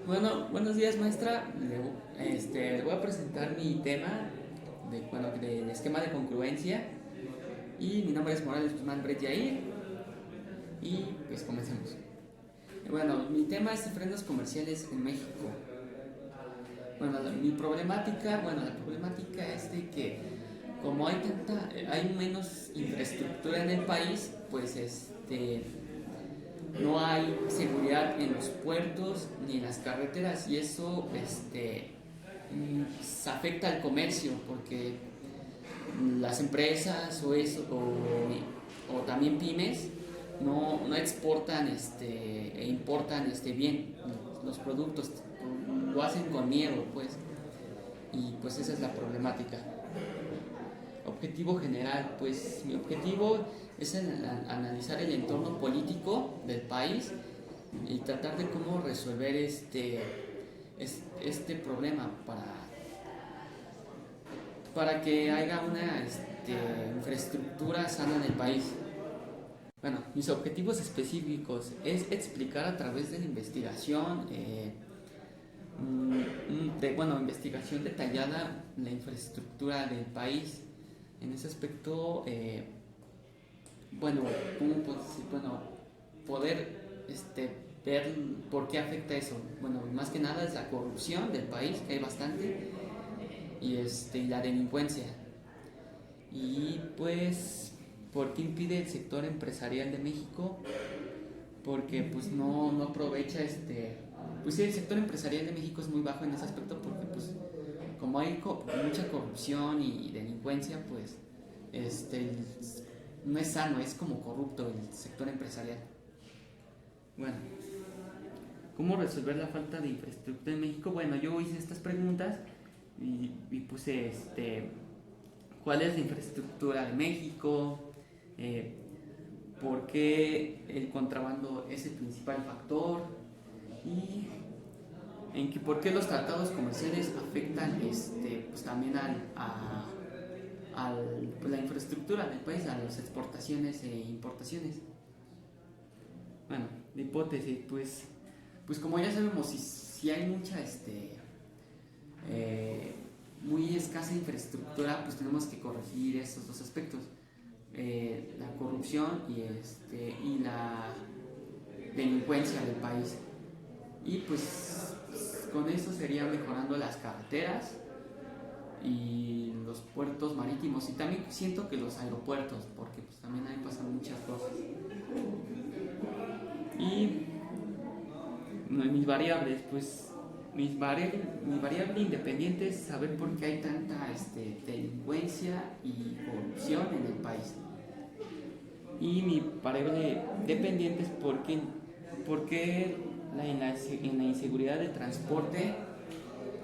Bueno, buenos días maestra. Le voy a presentar mi tema del esquema de congruencia y mi nombre es Morales Guzmán Bret Yair y pues comencemos. Bueno, mi tema es frenos comerciales en México. Bueno, la problemática es de que como hay menos infraestructura en el país, pues no hay seguridad en los puertos ni en las carreteras y eso afecta al comercio porque las empresas o también pymes no exportan e importan bien los productos, lo hacen con miedo pues, y pues esa es la problemática. Objetivo general, pues mi objetivo es analizar el entorno político del país y tratar de cómo resolver este problema para que haya una infraestructura sana en el país. Bueno, mis objetivos específicos es explicar a través de la investigación, investigación detallada la infraestructura del país. En ese aspecto, bueno, ¿cómo puedo decir? Bueno, poder ver por qué afecta eso. Bueno, más que nada es la corrupción del país, que hay bastante, y la delincuencia. Y pues, ¿por qué impide el sector empresarial de México? Porque pues no aprovecha pues sí, el sector empresarial de México es muy bajo en ese aspecto porque pues como hay mucha corrupción y delincuencia, pues este no es sano, es como corrupto el sector empresarial. Bueno, ¿cómo resolver la falta de infraestructura en México? Bueno, yo hice estas preguntas y puse cuál es la infraestructura de México, eh, por qué el contrabando es el principal factor y por qué los tratados comerciales afectan pues también pues, la infraestructura del país, a las exportaciones e importaciones. Bueno, de hipótesis, pues como ya sabemos, si hay mucha muy escasa infraestructura, pues tenemos que corregir esos dos aspectos, la corrupción y la delincuencia del país. Y pues con eso sería mejorando las carreteras y los puertos marítimos y también siento que los aeropuertos, porque pues también ahí pasan muchas cosas. Y mis variables, pues mi variable independiente es saber por qué hay tanta delincuencia y corrupción en el país. Y mi variable dependiente es por qué en la inseguridad del transporte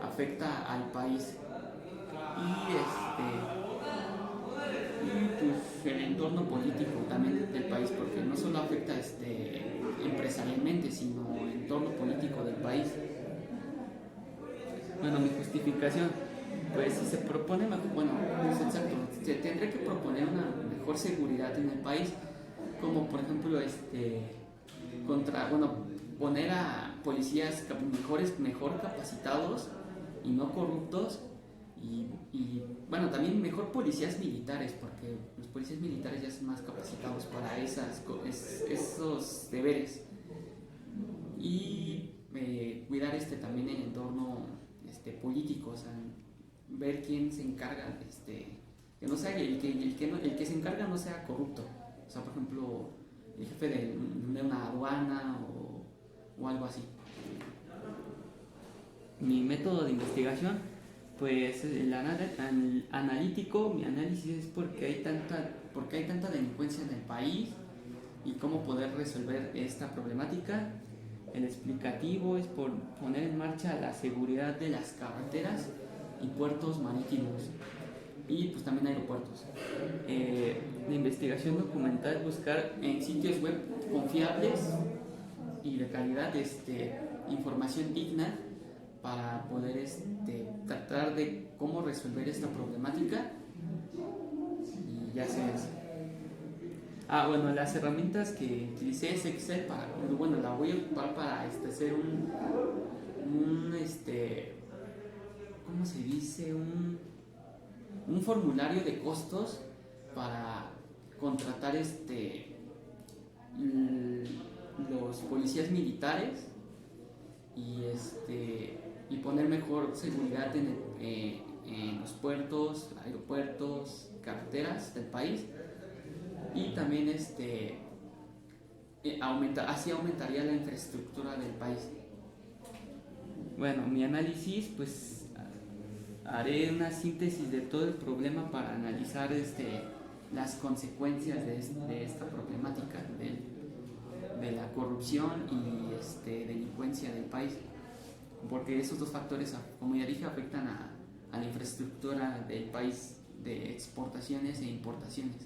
afecta al país. Y pues el entorno político también del país, porque no solo afecta empresarialmente, sino el entorno político del país. Bueno, mi justificación, pues si se propone, bueno, pues exacto, se tendría que proponer una mejor seguridad en el país, como por ejemplo, poner a policías mejor capacitados y no corruptos, bueno, también mejor policías militares, porque los policías militares ya son más capacitados para esos deberes. Y cuidar también el entorno político, o sea, ver quién se encarga, que no sea el que se encarga no sea corrupto, o sea, por ejemplo, el jefe de una aduana o algo así. Mi método de investigación, pues analítico, mi análisis es porque hay tanta delincuencia en el país y cómo poder resolver esta problemática. El explicativo es por poner en marcha la seguridad de las carreteras y puertos marítimos y pues también aeropuertos. La investigación documental es buscar en sitios web confiables y de calidad información digna para poder tratar de cómo resolver esta problemática y ya sea eso. Bueno, las herramientas que utilicé es Excel bueno, la voy a ocupar para hacer dice? Un formulario de costos para contratar los policías militares y poner mejor seguridad en los puertos, aeropuertos, carreteras del país, y también así aumentaría la infraestructura del país. Bueno, mi análisis, pues haré una síntesis de todo el problema para analizar las consecuencias de esta problemática de la corrupción y delincuencia del país, porque esos dos factores, como ya dije, afectan a la infraestructura del país de exportaciones e importaciones.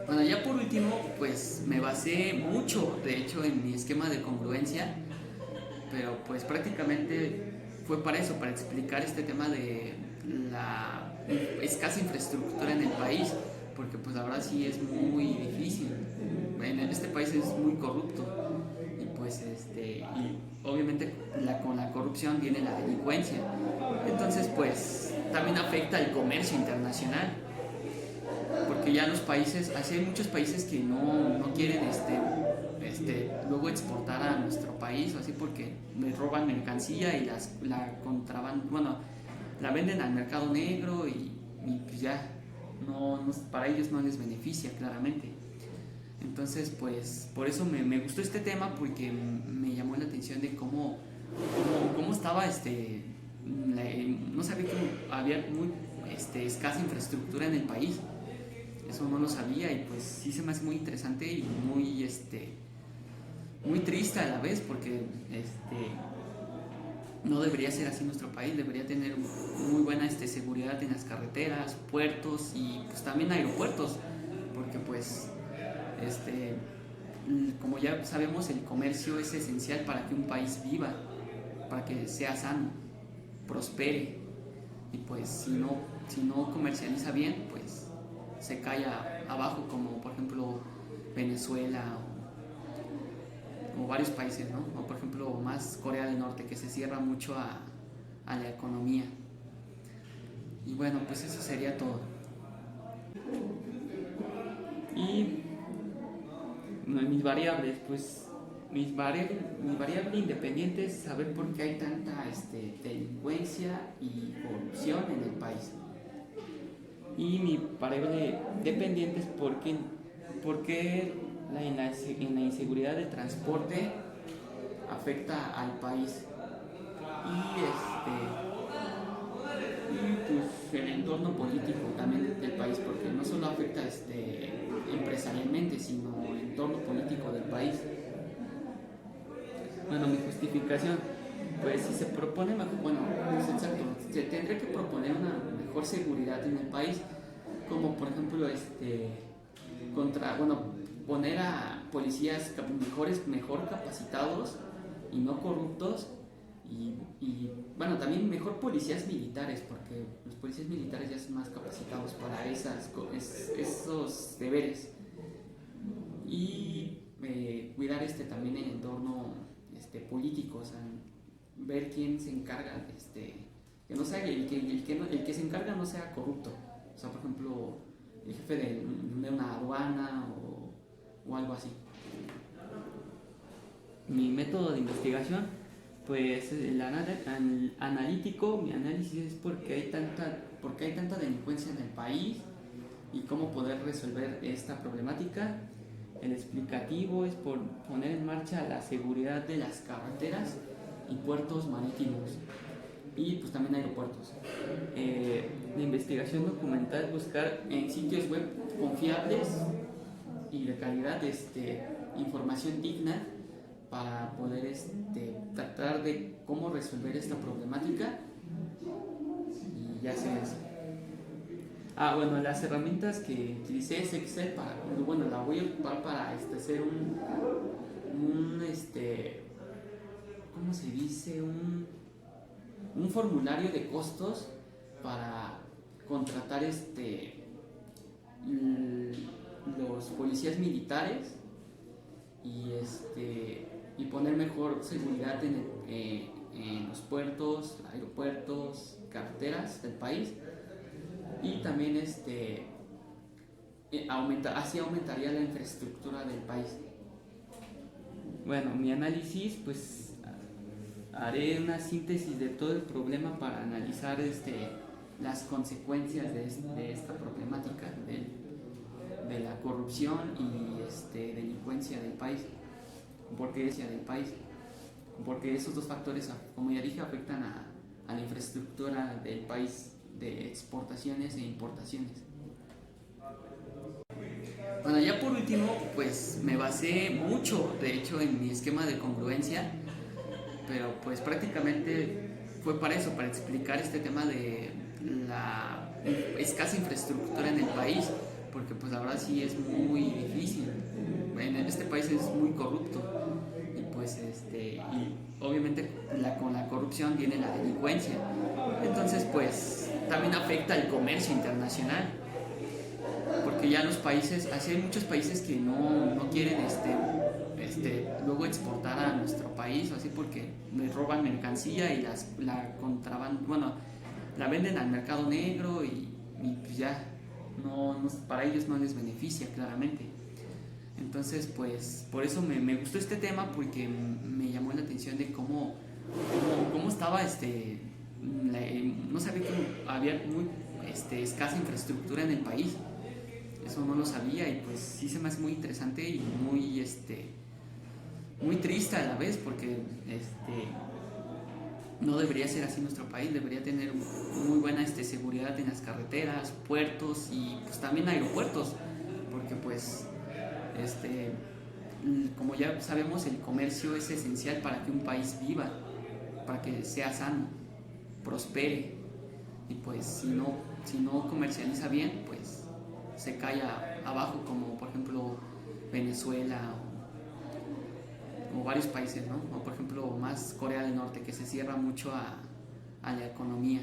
Bueno, ya por último, pues me basé mucho, de hecho, en mi esquema de congruencia, pero pues prácticamente fue para eso, para explicar este tema de la escasa infraestructura en el país, porque pues la verdad sí es muy difícil. En este país es muy corrupto y pues y obviamente con la corrupción viene la delincuencia. Entonces pues también afecta el comercio internacional, porque ya los países, así hay muchos países que no quieren luego exportar a nuestro país, o así, porque les roban mercancía y la venden al mercado negro y pues ya para ellos no les beneficia claramente. Entonces pues por eso me gustó este tema, porque me llamó la atención de cómo estaba no sabía que había muy escasa infraestructura en el país. Eso no lo sabía y pues sí se me hace muy interesante y muy triste a la vez, porque no debería ser así nuestro país. Debería tener muy buena seguridad en las carreteras, puertos y pues también aeropuertos, porque pues como ya sabemos, el comercio es esencial para que un país viva, para que sea sano, prospere, y pues si no comercializa bien, pues se cae abajo, como por ejemplo Venezuela o varios países, ¿no? O por ejemplo más Corea del Norte, que se cierra mucho a la economía. Y bueno, pues eso sería todo. Y mis variables, pues mi variable independiente es saber por qué hay tanta delincuencia y corrupción en el país. Y mi variable dependiente es por qué la inseguridad de transporte afecta al país. Y pues el entorno político también del país, porque no solo afecta empresarialmente, sino el entorno político del país. Bueno, mi justificación, pues si se propone, pues exacto, se tendría que proponer una mejor seguridad en el país, como por ejemplo poner a policías mejor capacitados y no corruptos, y bueno, también mejor policías militares, porque los policías militares ya son más capacitados para esos deberes, y cuidar también el entorno político, o sea, ver quién se encarga, que no sea el que se encarga no sea corrupto, o sea, por ejemplo, el jefe de una aduana o algo así. Mi método de investigación, pues el analítico, mi análisis es por qué hay tanta delincuencia en el país y cómo poder resolver esta problemática. El explicativo es por poner en marcha la seguridad de las carreteras y puertos marítimos, y pues también aeropuertos. La investigación documental, buscar en sitios web confiables y de calidad información digna para poder tratar de cómo resolver esta problemática, y ya sea eso. Bueno, las herramientas que utilicé es Excel la voy a ocupar para hacer ¿cómo se dice? Un formulario de costos para contratar los policías militares y poner mejor seguridad en los puertos, aeropuertos, carreteras del país, y también así aumentaría la infraestructura del país. Bueno, mi análisis, pues haré una síntesis de todo el problema para analizar las consecuencias de esta problemática de la corrupción y delincuencia del país, porque esos dos factores, como ya dije, afectan a la infraestructura del país de exportaciones e importaciones. Bueno, ya por último, pues me basé mucho, de hecho, en mi esquema de congruencia, pero pues prácticamente fue para eso, para explicar este tema de la escasa infraestructura en el país, porque pues la verdad sí es muy difícil. En este país es muy corrupto y pues y obviamente con la corrupción viene la delincuencia. Entonces pues también afecta el comercio internacional, porque ya los países, así hay muchos países que no quieren luego exportar a nuestro país o así, porque les roban mercancía y la contraban, bueno, la venden al mercado negro y pues ya para ellos no les beneficia claramente. Entonces pues por eso me gustó este tema, porque me llamó la atención de cómo estaba no sabía que había muy escasa infraestructura en el país. Eso no lo sabía y pues sí se me hace muy interesante y muy triste a la vez, porque no debería ser así nuestro país. Debería tener muy buena seguridad en las carreteras, puertos y pues también aeropuertos, porque pues como ya sabemos, el comercio es esencial para que un país viva, para que sea sano, prospere, y pues si no comercializa bien, pues se cae abajo, como por ejemplo Venezuela o varios países, ¿no? O por ejemplo más Corea del Norte, que se cierra mucho a la economía.